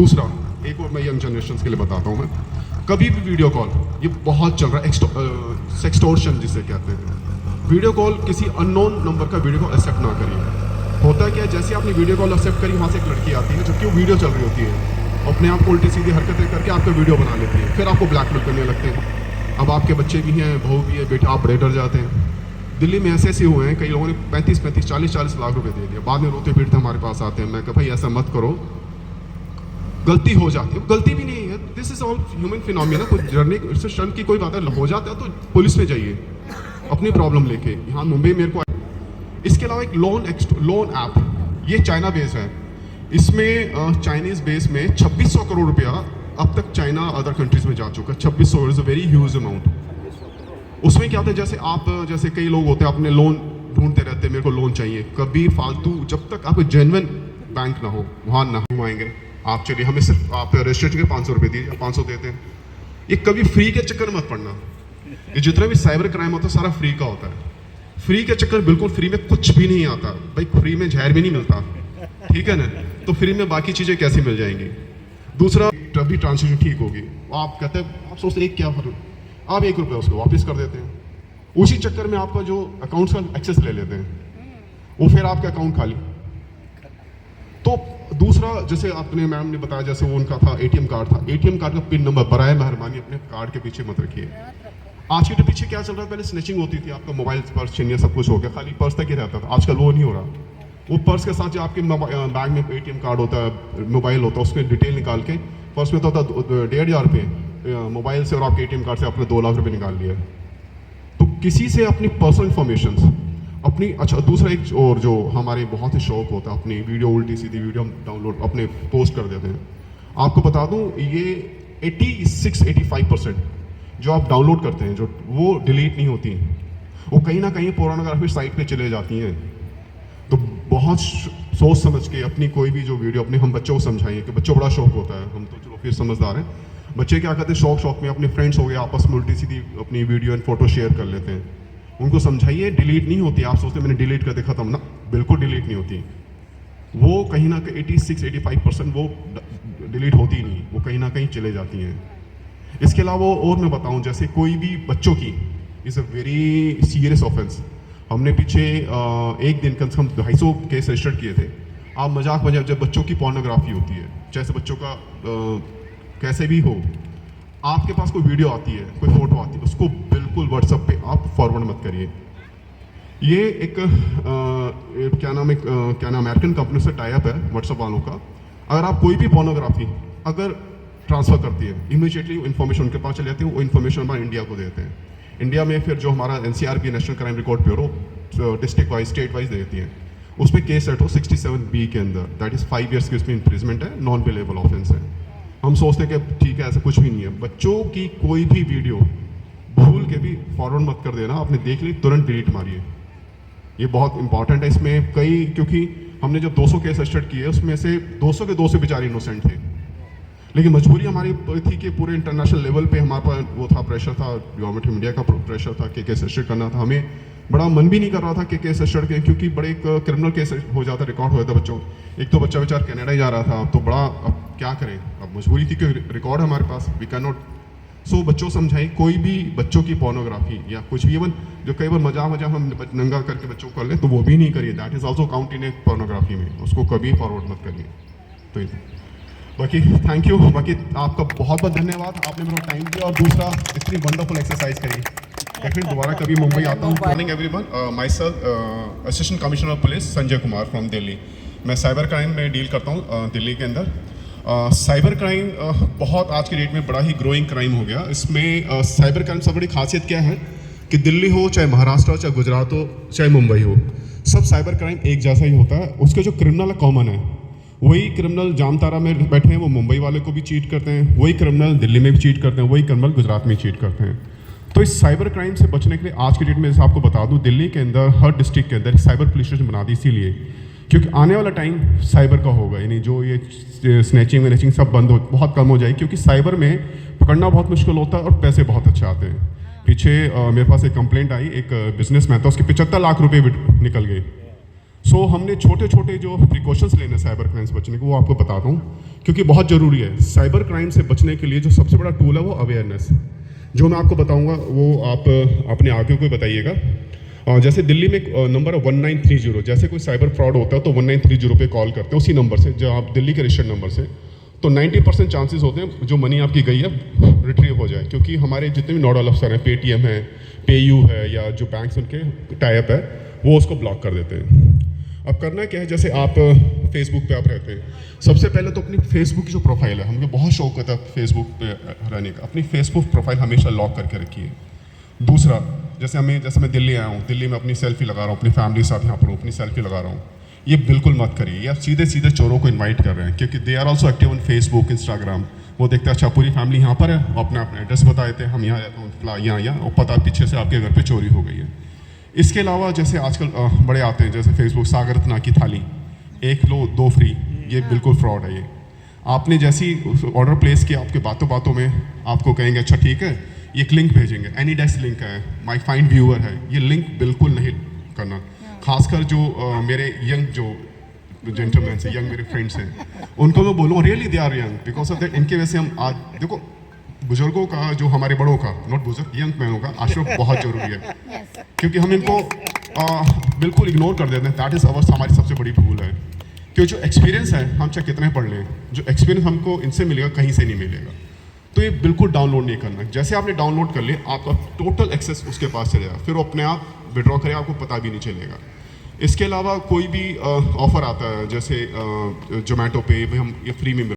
दूसरा एक और मैं यंग जनरेशन के लिए बताता हूँ मैं, कभी भी वीडियो कॉल, ये बहुत चल रहा है, सेक्सटोर्शन जिसे कहते हैं, वीडियो कॉल किसी अननोन नंबर का वीडियो कॉल एक्सेप्ट ना करिए। होता है क्या, जैसे आपने वीडियो कॉल एक्सेप्ट करी, वहाँ से एक लड़की आती है जबकि वो वीडियो चल रही होती है, अपने आप को उल्टी सीधी हरकतें करके आपका वीडियो बना लेती है, फिर आपको ब्लैकमेल करने लगते हैं। अब आपके बच्चे भी हैं, बहू भी है, बेटा, आप बड़े डर जाते हैं। दिल्ली में ऐसे ऐसे हुए हैं, कई लोगों ने 35-35, 40-40 लाख रुपए दे दिया, बाद में रोते पीटते हमारे पास आते हैं। मैं कहा भाई ऐसा मत करो, गलती हो जाती है, गलती भी नहीं है, this is all human phenomena, कोई डरने से शर्म की कोई बात है, हो जाता है तो पुलिस में जाइए अपनी प्रॉब्लम लेके। यहाँ मुंबई मेरे को, इसके अलावा एक लोन ऐप, ये चाइना बेस है, इसमें चाइनीज बेस में 2600 करोड़ रुपया अब तक चाइना अदर कंट्रीज में जा चुका है। 2600 is a very huge amount. उसमें क्या होता है, जैसे कई लोग होते हैं अपने लोन ढूंढते रहते हैं, मेरे को लोन चाहिए, कभी फालतू, जब तक आपको जेन्युइन बैंक ना हो वहाँ ना घुमाएंगे आप। चलिए हमें सिर्फ आप रजिस्ट्रेशन के 500 रुपये दीजिए, 500 देते हैं। ये कभी फ्री के चक्कर मत पड़ना। ये जितना भी साइबर क्राइम होता है सारा फ्री का होता है। फ्री के चक्कर, बिल्कुल फ्री में कुछ भी नहीं आता भाई, फ्री में जहर भी नहीं मिलता, ठीक है ना, तो फ्री में बाकी चीज़ें कैसे मिल जाएंगी। दूसरा, तभी ट्रांजेक्शन ठीक होगी। आप कहते हैं, आप सोचते एक क्या फर्क, आप 1 रुपये उसको वापस कर देते हैं, उसी चक्कर में आपका जो अकाउंट का एक्सेस ले लेते हैं, वो फिर आपका अकाउंट खाली। तो दूसरा, जैसे आपने मैम ने बताया, जैसे वो उनका था एटीएम कार्ड था, एटीएम कार्ड का पिन नंबर बराए मेहरबानी अपने कार्ड के पीछे मत रखिए। आज के पीछे क्या चल रहा है, पहले स्नैचिंग होती थी, आपका मोबाइल, पर्स छीनिए, सब कुछ हो गया, खाली पर्स तक ही रहता था। आजकल वो नहीं हो रहा, वो पर्स के साथ जो आपके बैग में एटीएम कार्ड होता है, मोबाइल होता है, उसके डिटेल निकाल के पर्स में तो होता 1,500 रुपये, मोबाइल से और आपके एटीएम कार्ड से आपने 2 लाख रुपये निकाल लिए। तो किसी से अपनी पर्सनल इंफॉर्मेशन अपनी, अच्छा दूसरा एक और जो हमारे बहुत ही शौक होता है, अपनी वीडियो, उल्टी सीधी वीडियो हम डाउनलोड अपने पोस्ट कर देते हैं। आपको बता दूं, ये 86-85% जो आप डाउनलोड करते हैं, जो वो डिलीट नहीं होती, वो कहीं ना कहीं पोर्नोग्राफी साइट पे चले जाती हैं। तो बहुत सोच समझ के अपनी कोई भी जो वीडियो, अपने हम बच्चों को समझाइए कि बच्चों बड़ा शौक होता है, हम तो चलो फिर समझदार हैं, बच्चे क्या करते हैं, शौक में अपने फ्रेंड्स हो गए, आपस में उल्टी सीधी अपनी वीडियो एंड फोटो शेयर कर लेते हैं। उनको समझाइए डिलीट नहीं होती। आप सोचते मैंने डिलीट कर देखा था ना, बिल्कुल डिलीट नहीं होती। वो कहीं ना कहीं 86-85% वो डिलीट होती ही नहीं, वो कहीं ना कहीं चले जाती हैं। इसके अलावा और मैं बताऊं, जैसे कोई भी बच्चों की is a very serious offence. हमने पीछे एक दिन कम से कम 250 केस रजिस्टर किए थे। आप मजाक जब बच्चों की पोर्नोग्राफी होती है, जैसे बच्चों का कैसे भी हो, आपके पास कोई वीडियो आती है, कोई फोटो आती है, उसको बिल्कुल व्हाट्सएप पे आप फॉरवर्ड मत करिए। ये एक क्या नाम अमेरिकन कंपनी से टाई अप है व्हाट्सएप वालों का। अगर आप कोई भी पोर्नोग्राफी अगर ट्रांसफ़र करती है, इमीडिएटली वो इन्फॉर्मेशन उनके पास चले जाती है, वो इन्फॉर्मेशन हमारे इंडिया को देते हैं। इंडिया में फिर जो हमारा NCRB, national crime record bureau, district wise, state wise देती है, उस पर केस सेट हो 67B के अंदर, दैट इज़ 5 ईयर्स की उसमें इम्प्रिजमेंट है, नॉन पेलेबल ऑफेंस है। हम सोचते हैं कि ठीक है, ऐसा कुछ भी नहीं है। बच्चों की कोई भी वीडियो भूल के भी फॉरवर्ड मत कर देना, आपने देख ली तुरंत डिलीट मारिए, ये बहुत इंपॉर्टेंट है। इसमें कई, क्योंकि हमने जब 200 केस रजिस्टर किए, उसमें से 200 के 200 बेचारे इनोसेंट थे, लेकिन मजबूरी हमारी थी कि पूरे इंटरनेशनल लेवल पे हमारे पास वो था, प्रेशर था, गवर्नमेंट ऑफ इंडिया का प्रेशर था कि केस रजिस्टर करना था। हमें बड़ा मन भी नहीं कर रहा था कि केस रजिस्टर के, क्योंकि बड़े क्रिमिनल केस हो जाता, रिकॉर्ड हो जाता बच्चों। एक तो बच्चा बेचारा कनाडा ही जा रहा था, तो बड़ा अब क्या करें, अब मजबूरी थी कि रिकॉर्ड हमारे पास, वी कैन नॉट। सो बच्चों समझाइए, कोई भी बच्चों की पोर्नोग्राफी या कुछ भी, इवन जो कई बार मजाक हम नंगा करके बच्चों को कर लें, तो वो भी नहीं करिए, that is also count in A pornography में, उसको कभी फॉरवर्ड मत करिए। तो बाकी थैंक यू, बाकी आपका बहुत बहुत धन्यवाद, आपने मेरा टाइम दिया, और दूसरा इतनी वंडरफुल एक्सरसाइज करी। डेफिनेट दोबारा कभी मुंबई आता हूँ। Morning everyone, my self assistant commissioner of police Sanjay Kumar from Delhi. मैं साइबर क्राइम में डील करता हूँ दिल्ली के अंदर। साइबर क्राइम बहुत आज की डेट में बड़ा ही ग्रोइंग क्राइम हो गया। इसमें साइबर क्राइम सबसे बड़ी खासियत क्या है कि दिल्ली हो, चाहे महाराष्ट्र हो, चाहे गुजरात हो, चाहे मुंबई हो, सब साइबर क्राइम एक जैसा ही होता है। उसके जो क्रिमिनल कॉमन है, वही क्रिमिनल जामतारा में बैठे हैं वो मुंबई वाले को भी चीट करते हैं, वही क्रिमिनल दिल्ली में भी चीट करते हैं, वही क्रिमिनल गुजरात में चीट करते हैं। तो इस साइबर क्राइम से बचने के लिए आज की डेट में जैसे आपको बता दूं, दिल्ली के अंदर हर डिस्ट्रिक्ट के अंदर साइबर पुलिस स्टेशन बना दी, इसीलिए क्योंकि आने वाला टाइम साइबर का होगा, यानी जो ये स्नैचिंग वेनेचिंग सब बंद हो, बहुत कम हो जाएगी, क्योंकि साइबर में पकड़ना बहुत मुश्किल होता है और पैसे बहुत अच्छे आते हैं। पीछे मेरे पास एक कंप्लेंट आई, एक बिजनेसमैन था, उसके 75 लाख रुपए निकल गए। सो हमने छोटे छोटे जो प्रिकॉशंस लेने साइबर क्राइम से बचने के वो आपको बताता हूँ, क्योंकि बहुत ज़रूरी है। साइबर क्राइम से बचने के लिए जो सबसे बड़ा टूल है वो अवेयरनेस, जो मैं आपको बताऊँगा वो आप अपने आगे को बताइएगा। जैसे दिल्ली में एक नंबर है 1930, जैसे कोई साइबर फ्रॉड होता है तो 1930 पे कॉल करते हैं उसी नंबर से, जो आप दिल्ली के रजिस्टर्ड नंबर से, तो 90% चांसेस होते हैं जो मनी आपकी गई है रिट्रीव हो जाए, क्योंकि हमारे जितने भी नोडल अफसर हैं, पेटीएम है, पेयू है, या जो बैंक्स उनके टाइप है, वो उसको ब्लॉक कर देते हैं। अब करना क्या है, जैसे आप फेसबुक पे आप रहते हैं, सबसे पहले तो अपनी फेसबुक की जो प्रोफाइल है, हमें बहुत शौक होता है फेसबुक पे रहने का, अपनी फेसबुक प्रोफाइल हमेशा लॉक करके रखिए। दूसरा, जैसे मैं दिल्ली आया हूँ, दिल्ली में अपनी सेल्फी लगा रहा हूँ, अपनी फैमिली के साथ यहाँ पर हूँ, अपनी सेल्फी लगा रहा हूँ, ये बिल्कुल मत करिए। ये आप सीधे सीधे चोरों को इनवाइट कर रहे हैं, क्योंकि they are also active on Facebook, Instagram. वो देखते हैं अच्छा पूरी फैमिली यहाँ पर है, वो अपना एड्रेस बता देते हैं, हम यहाँ रहते हैं, यहाँ और पता पीछे से आपके घर पे चोरी हो गई है। इसके अलावा जैसे आजकल बड़े आते हैं, जैसे फेसबुक सागर रत्ना की थाली, 1 लो 2 फ्री, ये बिल्कुल फ्रॉड है। ये आपने जैसी ऑर्डर प्लेस किया, आपके बातों बातों में आपको कहेंगे अच्छा ठीक है, ये एक लिंक भेजेंगे, एनीडेस्क लिंक है, माई फाइंड व्यूअर है, ये लिंक बिल्कुल नहीं करना। खासकर जो मेरे यंग जो जेंटलमैन से, यंग मेरे फ्रेंड्स हैं, उनको मैं बोलूँ really they are young, because of that इनके वजह से हम आज देखो, बुजुर्गों का, जो हमारे बड़ों का, नॉट बुजुर्ग, यंग मैनों का आशीर्वाद बहुत जरूरी है, क्योंकि हम इनको बिल्कुल इग्नोर कर देते हैं। दैट इज़ अवर हमारी सबसे बड़ी भूल है, क्योंकि जो एक्सपीरियंस है, हम चाहे कितने पढ़ लें, जो एक्सपीरियंस हमको इनसे मिलेगा कहीं से नहीं मिलेगा। तो ये बिल्कुल डाउनलोड नहीं करना। जैसे आपने डाउनलोड कर लिया, आपका टोटल एक्सेस उसके पास चलेगा, फिर वो अपने आप विड्रॉ करे, आपको पता भी नहीं चलेगा। इसके अलावा कोई भी ऑफ़र आता है, जैसे जोमेटो पे हम ये फ्री में